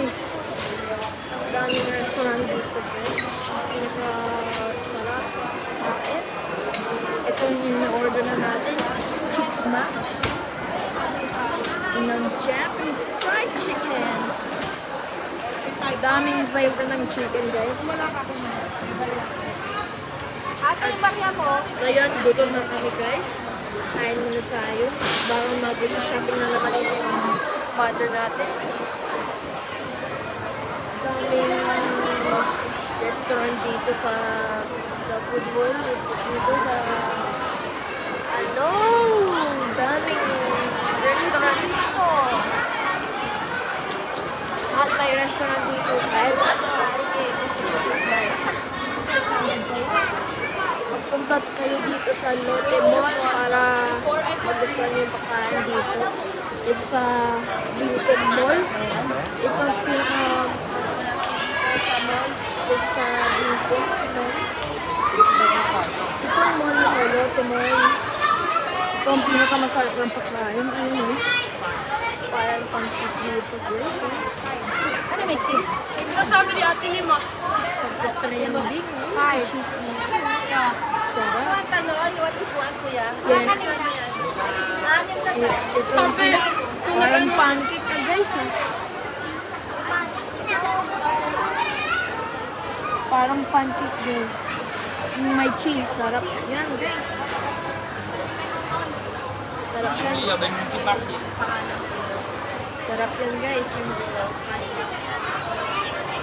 guys. Ang daming restaurant dito guys. Pinaka-sarap. Kain. Ito yung na-order na natin. Cheese mac. Ng Japanese fried chicken. Daming flavor ng chicken guys. Ate, yung barya mo? Ngayon, gutom na kami guys. Kain muna tayo. Bago mag-shopping na naman yung mother natin. Daming restaurant dito sa food hall. Dito sa daming restaurant dito. At may restaurant dito guys. Magpunta kayo dito sa Lotte Mall para magustuhan yung pagkain dito. It's sa Bingkod Mall. Ito ang pinaka sa mall. It's sa Bingkod Mall. Ito ang mall na Lotte Mall. Ito ang pinakamasarap ng pagkain. Ayun eh. Parang pancake dito guys. Ano may cheese? Ito sabi ni Ate Lima. Pagkat pa na yung big. Hi. Cheese dito. Yeah. Sarap. Tanong, what is one, kuya? Yes. Ito Sabi, parang pancake na guys ah. Parang pancake guys. Yung may cheese. Sarap yan guys. Sarap yan. Sarap yan guys.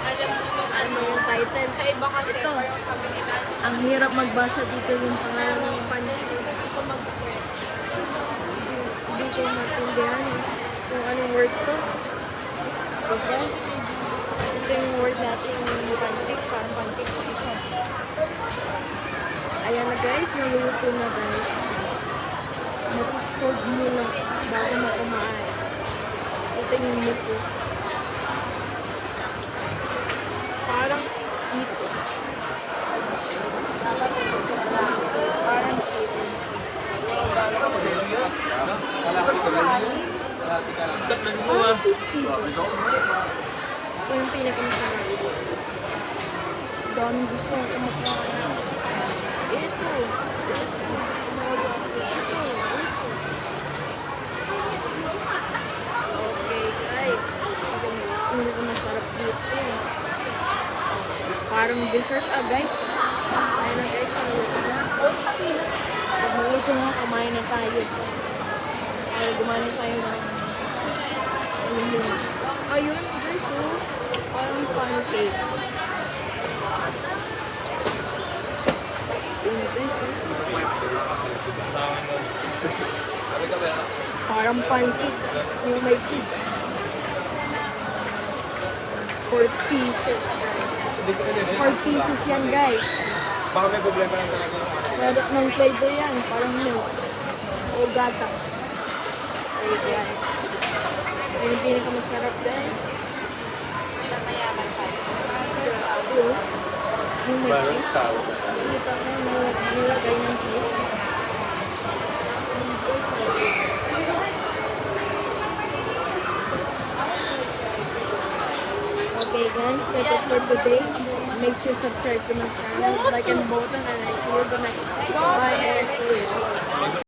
Alam mo nung ano, Title. sa iba kasi Ito. parang kami nila. Ang hirap magbasa dito yung pangalan ng pancake. Hindi ko mag-stretch. Hindi ko maintindihan kung anong word to. Because ito yung word natin yung pancake. Parang pancake. Ayan na guys. Naluluto na guys. Mag-stove muna bago makumain. Ito yung muko. Parang ito. Parang ito. Parang cheese dito. Ito yung pinakamasarap. Daming gusto ko sa makain. Ito. Okay guys. Hindi ko masarap dito. Parang dessert guys. Ayun na guys. Magluto na. Kumain na tayo. Para gumanin tayo ng ayun guys oh. Parang pancake. Ayun guys oh. Parang pancake. Yung may cheese. 4 pieces guys. 4 pieces yan guys. Baka may problema lang talaga. Sarap ng flavor yan. Parang milk. O gatas. Ayun guys. Ayun yung pinakamasarap guys. Mayaman tayo. Yung may cheese. Dito ako nilagay ng cheese. Okay guys, that's it for today. Make sure to subscribe to my channel, like and button, and I see you the next time. Bye and see you.